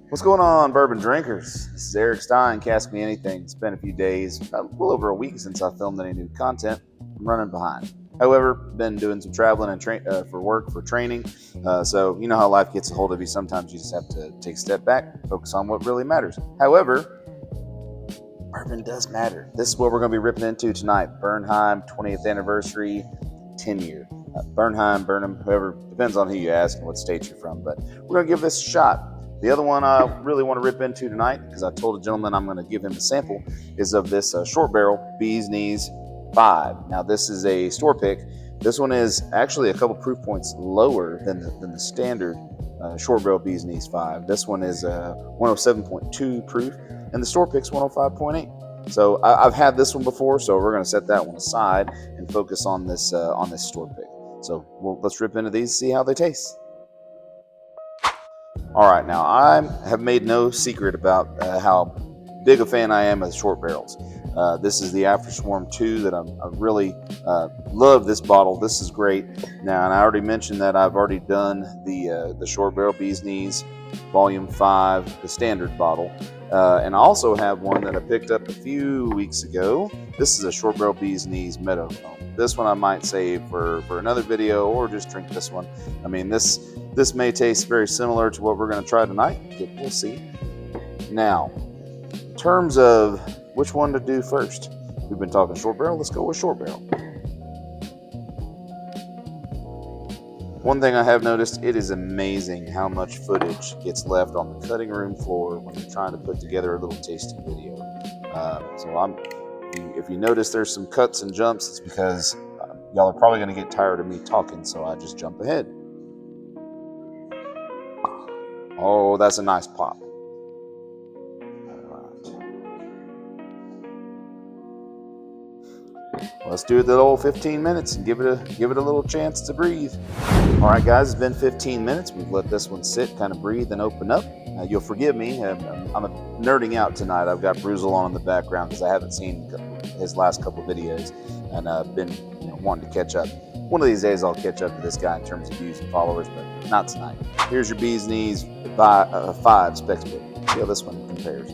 What's going on, bourbon drinkers? This is Eric Stein, Cask Me Anything. It's been a few days, a little over a week since I filmed any new content. I'm running behind. However, been doing some traveling and for work, for training. So you know how life gets a hold of you. Sometimes you just have to take a step back, focus on what really matters. However, bourbon does matter. This is what we're going to be ripping into tonight. Bernheim 20th anniversary, 10-year. Bernheim, whoever, depends on who you ask and what state you're from. But we're going to give this a shot. The other one I really want to rip into tonight, because I told a gentleman I'm going to give him a sample, is of this Short Barrel Bee's Knees 5. Now, this is a store pick. This one is actually a couple proof points lower than the standard Short Barrel Bee's Knees 5. This one is 107.2 proof, and the store pick's 105.8. So I've had this one before, so we're going to set that one aside and focus on this store pick. So let's rip into these, see how they taste. All right, now I have made no secret about how big a fan I am of short barrels. This is the After Swarm 2 that I really love this bottle. This is great. Now, and I already mentioned that I've already done the Short Barrel Bee's Knees Volume 5, the standard bottle. And I also have one that I picked up a few weeks ago. This is a Short Barrel Bee's Knees Meadow Foam. This one I might save for another video, or just drink this one. I mean, this may taste very similar to what we're going to try tonight. We'll see. Now, in terms of which one to do first, we've been talking short barrel. Let's go with short barrel. One thing I have noticed, it is amazing how much footage gets left on the cutting room floor when you're trying to put together a little tasting video. If you notice there's some cuts and jumps, it's because y'all are probably going to get tired of me talking, so I just jump ahead. Oh, that's a nice pop. All right. Let's do the old 15 minutes and give it a little chance to breathe. All right, guys, it's been 15 minutes. We've let this one sit, kind of breathe and open up. You'll forgive me. I'm nerding out tonight. I've got Bruzel on in the background because I haven't seen his last couple videos, and I've been wanting to catch up. One of these days I'll catch up to this guy in terms of views and followers, but not tonight. Here's your Bee's Knees 5 Spec. See how this one compares.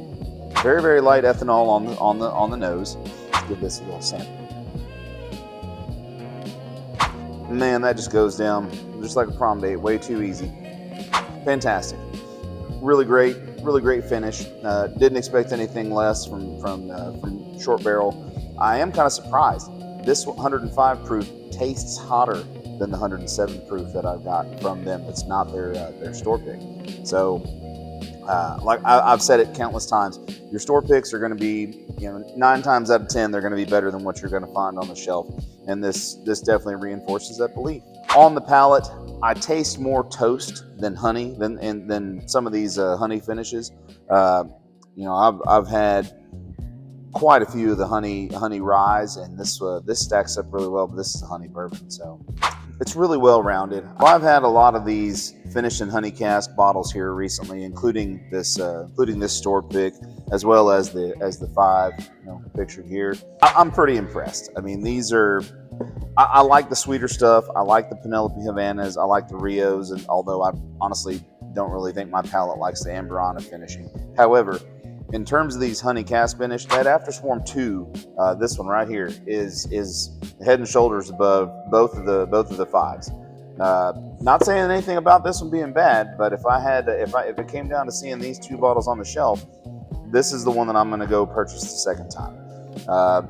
Very, very light ethanol on the nose. Let's give this a little sample. Man, that just goes down just like a prom date. Way too easy. Fantastic. Really great finish. Didn't expect anything less from Short Barrel. I am kind of surprised. This 105 proof tastes hotter than the 107 proof that I've got from them. It's not their store pick. So, like I've said it countless times, your store picks are going to be, 9 times out of 10, they're going to be better than what you're going to find on the shelf. And this definitely reinforces that belief. On the palate, I taste more toast than honey than some of these honey finishes. I've had quite a few of the honey ryes, and this stacks up really well. But this is a honey bourbon, so it's really well rounded. I've had a lot of these finished in honey cask bottles here recently, including this store pick, as well as the 5 pictured here. I'm pretty impressed. I mean, these are. I like the sweeter stuff. I like the Penelope Havanas. I like the Rios, and although I honestly don't really think my palate likes the Amberana finishing. However, in terms of these honey cask finish, that After Swarm 2, this one right here is head and shoulders above both of the 5s. Not saying anything about this one being bad, but if it came down to seeing these 2 bottles on the shelf, this is the one that I'm going to go purchase the second time.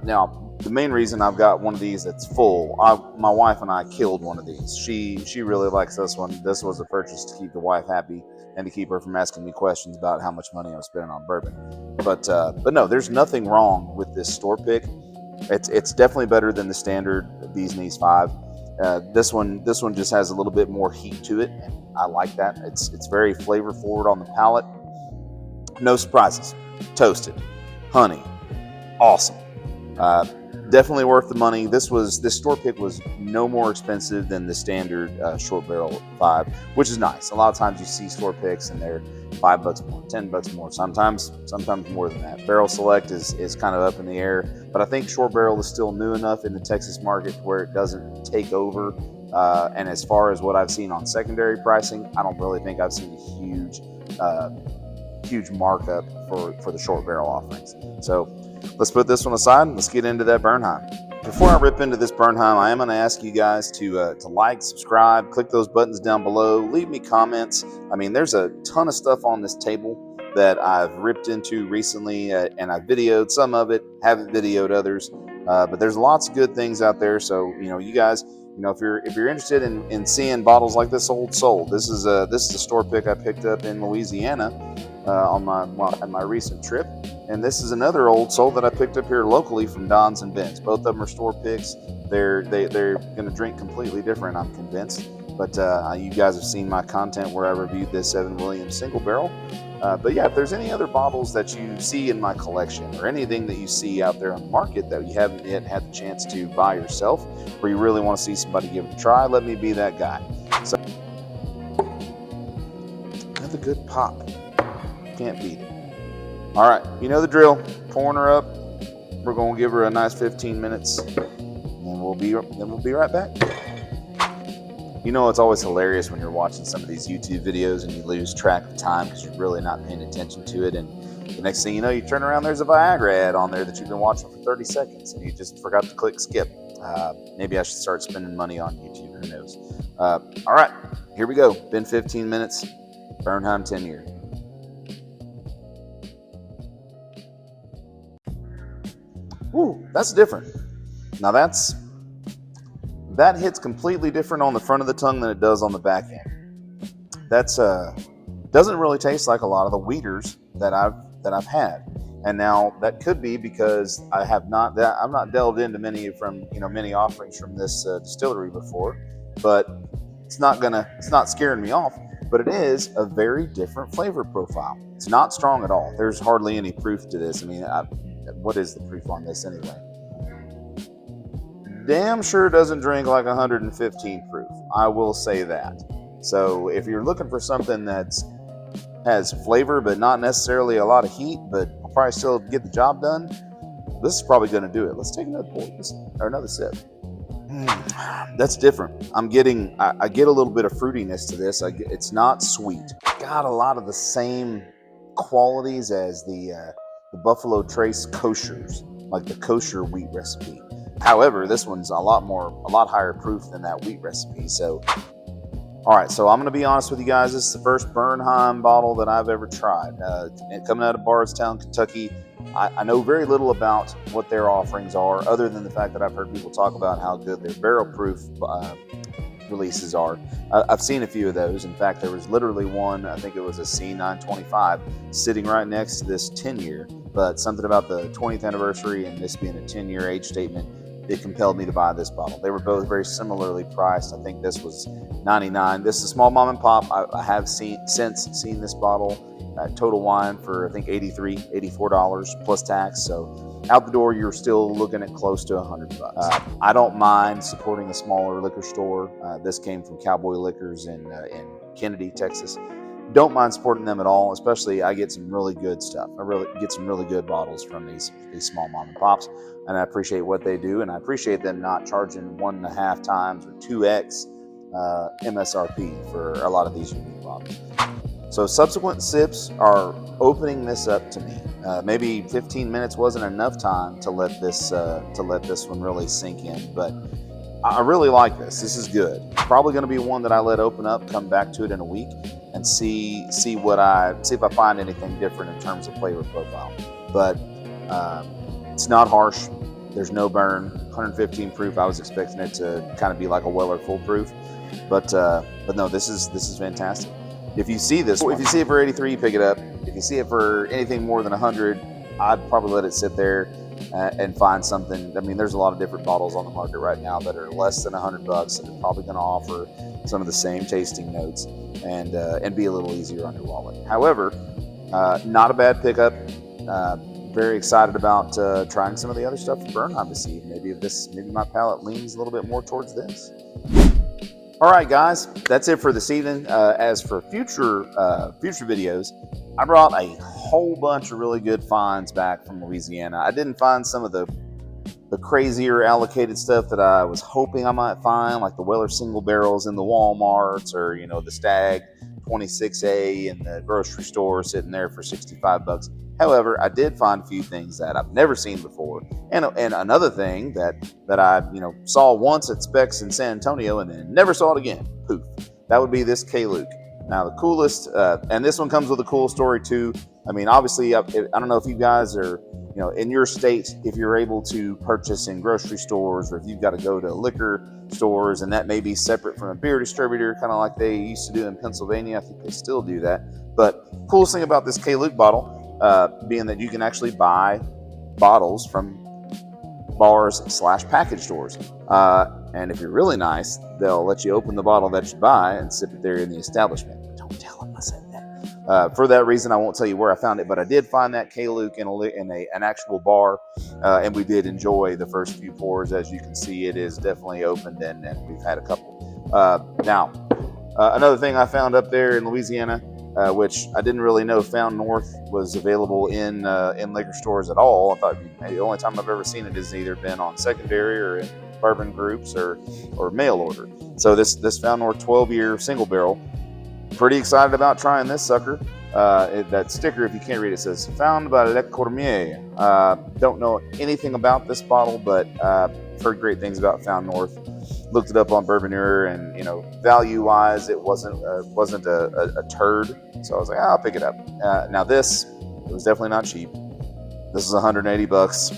Now, the main reason I've got one of these that's full, my wife and I killed one of these. She really likes this one. This was a purchase to keep the wife happy and to keep her from asking me questions about how much money I'm spending on bourbon. But no, there's nothing wrong with this store pick. It's definitely better than the standard Bee's Knees 5. This one just has a little bit more heat to it, and I like that. It's very flavor forward on the palate. No surprises. Toasted, honey, awesome. Definitely worth the money. This store pick was no more expensive than the standard Short Barrel 5, which is nice. A lot of times you see store picks and they're $5 more, $10 more, sometimes more than that. Barrel Select is kind of up in the air, but I think Short Barrel is still new enough in the Texas market where it doesn't take over. And as far as what I've seen on secondary pricing, I don't really think I've seen a huge markup for the short barrel offerings. So let's put this one aside and let's get into that Bernheim. Before I rip into this Bernheim, I am going to ask you guys to like, subscribe, click those buttons down below, leave me comments. I mean, there's a ton of stuff on this table that I've ripped into recently, and I've videoed some of it, haven't videoed others, but there's lots of good things out there. So you guys, if you're interested in seeing bottles like this old sold, this is a store pick I picked up in Louisiana on my recent trip. And this is another old soul that I picked up here locally from Don's and Ben's. Both of them are store picks. They're going to drink completely different, I'm convinced. But you guys have seen my content where I reviewed this Evan Williams single barrel. But yeah, if there's any other bottles that you see in my collection or anything that you see out there on the market that you haven't yet had the chance to buy yourself, or you really want to see somebody give it a try, let me be that guy. So, another good pop. Can't beat it. All right, you know the drill. Pouring her up. We're gonna give her a nice 15 minutes, and then we'll be right back. It's always hilarious when you're watching some of these YouTube videos and you lose track of time because you're really not paying attention to it, and the next thing you know, you turn around, there's a Viagra ad on there that you've been watching for 30 seconds, and you just forgot to click skip. Maybe I should start spending money on YouTube. Who knows? All right, here we go. Been 15 minutes. Bernheim 10-year. Ooh, that's different. Now that hits completely different on the front of the tongue than it does on the back end. That's doesn't really taste like a lot of the wheaters that I've had. And now that could be because I'm not delved into many offerings from this distillery before, but it's not scaring me off. But it is a very different flavor profile. It's not strong at all. There's hardly any proof to this. I mean, what is the proof on this anyway? Damn sure doesn't drink like 115 proof. I will say that. So if you're looking for something that has flavor but not necessarily a lot of heat, but will probably still get the job done, this is probably going to do it. Let's take another pour, or another sip. That's different. I get a little bit of fruitiness to this. It's not sweet. Got a lot of the same qualities as the Buffalo Trace koshers, like the kosher wheat recipe. However, this one's a lot higher proof than that wheat recipe. So, all right, so I'm going to be honest with you guys. This is the first Bernheim bottle that I've ever tried. Coming out of Bardstown, Kentucky, I know very little about what their offerings are, other than the fact that I've heard people talk about how good their barrel-proof releases are. I've seen a few of those. In fact, there was literally one, I think it was a C925, sitting right next to this 10-year. But something about the 20th anniversary and this being a 10-year age statement, it compelled me to buy this bottle. They were both very similarly priced. I think this was $99. This is a small mom and pop. I have since seen this bottle at Total Wine for, I think, $83, $84 plus tax. So out the door, you're still looking at close to $100. I don't mind supporting a smaller liquor store. This came from Cowboy Liquors in Kennedy, Texas. Don't mind supporting them at all, especially I get some really good stuff. I really get some really good bottles from these small mom and pops, and I appreciate what they do, and I appreciate them not charging 1.5 times or 2x MSRP for a lot of these unique bottles. So subsequent sips are opening this up to me. Maybe 15 minutes wasn't enough time to let this one really sink in, but I really like this. This is good. Probably going to be one that I let open up, come back to it in a week, and see if I find anything different in terms of flavor profile. But it's not harsh. There's no burn. 115 proof. I was expecting it to kind of be like a Weller full proof, but no. This is fantastic. If you see this, if you see it for 83, pick it up. If you see it for anything more than 100, I'd probably let it sit there and find something. I mean, there's a lot of different bottles on the market right now that are less than $100 that are probably going to offer some of the same tasting notes and be a little easier on your wallet. However, not a bad pickup. Very excited about trying some of the other stuff from Bernheim to see maybe my palate leans a little bit more towards this. All right, guys, that's it for this evening. As for future videos, I brought a whole bunch of really good finds back from Louisiana. I didn't find some of the crazier allocated stuff that I was hoping I might find, like the Weller single barrels in the Walmarts, or the Stag 26A in the grocery store sitting there for 65 bucks. However, I did find a few things that I've never seen before. And another thing that I saw once at Specs in San Antonio and then never saw it again. Poof. That would be this K-Luke. Now the coolest, and this one comes with a cool story too. I mean, obviously, I don't know if you guys are, in your state, if you're able to purchase in grocery stores, or if you've got to go to liquor stores, and that may be separate from a beer distributor, kind of like they used to do in Pennsylvania. I think they still do that. But coolest thing about this K-Luke bottle, being that you can actually buy bottles from bars/package stores. And if you're really nice, they'll let you open the bottle that you buy and sip it there in the establishment. But don't tell them I said that. For that reason, I won't tell you where I found it, but I did find that K-Luke in an actual bar, and we did enjoy the first few pours. As you can see, it is definitely opened, and we've had a couple. Now, another thing I found up there in Louisiana, which I didn't really know Found North was available in liquor stores at all. I thought the only time I've ever seen it has either been on secondary or in bourbon groups or mail order. So this Found North 12-year single barrel, pretty excited about trying this sucker. That sticker, if you can't read it, says "Found by Le Cormier." Don't know anything about this bottle, but heard great things about Found North. Looked it up on Bourbonneur, and value-wise, it wasn't a turd. So I was like, I'll pick it up. Now this, it was definitely not cheap. This is 180 bucks.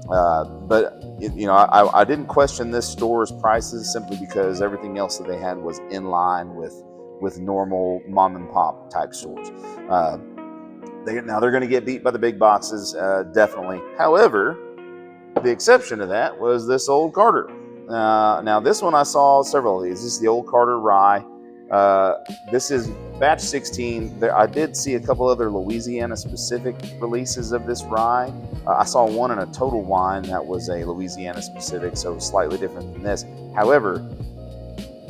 But I didn't question this store's prices simply because everything else that they had was in line with normal mom and pop type stores. They're going to get beat by the big boxes, definitely. However, the exception to that was this Old Carter. Now this one I saw several of these. This is the Old Carter Rye. This is batch 16. I did see a couple other Louisiana specific releases of this rye. I saw one in a Total Wine that was a Louisiana specific, so slightly different than this. However,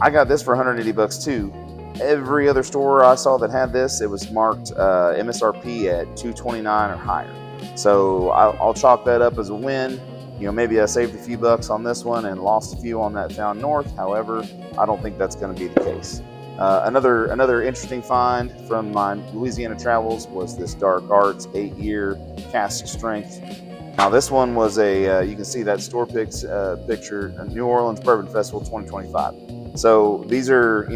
I got this for 180 bucks too. Every other store I saw that had this, it was marked MSRP at $229 or higher. So I'll chalk that up as a win. Maybe I saved a few bucks on this one and lost a few on that Found North. However, I don't think that's going to be the case. Another interesting find from my Louisiana travels was this Dark Arts 8-year cask strength. Now this one was you can see that store picture, New Orleans Bourbon Festival 2025. So these are,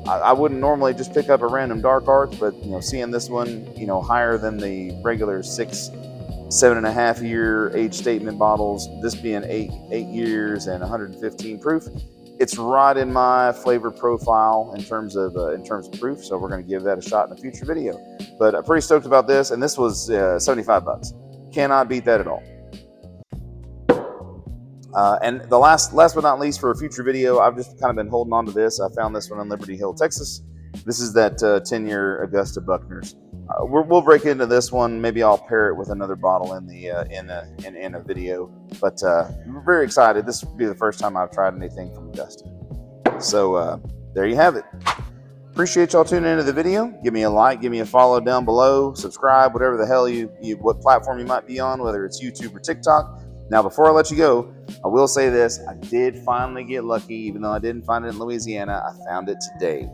I wouldn't normally just pick up a random Dark Arts, but seeing this one, higher than the regular 7.5 year age statement bottles, this being 8 years and 115 proof, it's right in my flavor profile in terms of proof. So we're going to give that a shot in a future video. But I'm pretty stoked about this, and this was 75 bucks. Cannot beat that at all. And the last but not least, for a future video, I've just kind of been holding on to this. I found this one in Liberty Hill, Texas. This is that 10-year Augusta Buckner's. We'll break into this one. Maybe I'll pair it with another bottle in a video. But we're very excited. This will be the first time I've tried anything from Augusta. So there you have it. Appreciate y'all tuning into the video. Give me a like, give me a follow down below, subscribe, whatever the hell what platform you might be on, whether it's YouTube or TikTok. Now, before I let you go, I will say this. I did finally get lucky, even though I didn't find it in Louisiana. I found it today.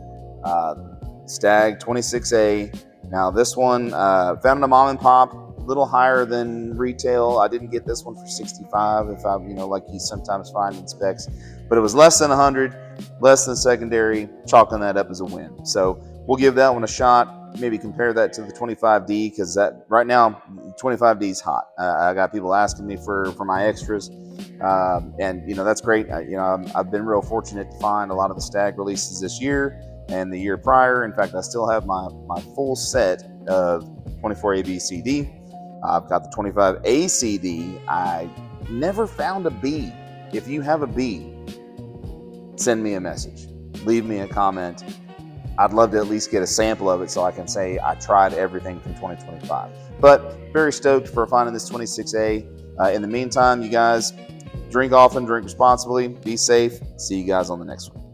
Stag 26A. Now, this one, found a mom and pop, a little higher than retail. I didn't get this one for 65, if I, like you sometimes find in Specs. But it was less than 100, less than secondary, chalking that up as a win. So we'll give that one a shot. Maybe compare that to the 25D, because that right now 25D is hot. I got people asking me for my extras, and that's great. I've been real fortunate to find a lot of the Stag releases this year and the year prior. In fact, I still have my full set of 24 ABCD. I've got the 25 ACD. I never found a B. If you have a B, send me a message, leave me a comment. I'd love to at least get a sample of it so I can say I tried everything from 2025. But very stoked for finding this 26A. In the meantime, you guys, drink often, drink responsibly, be safe. See you guys on the next one.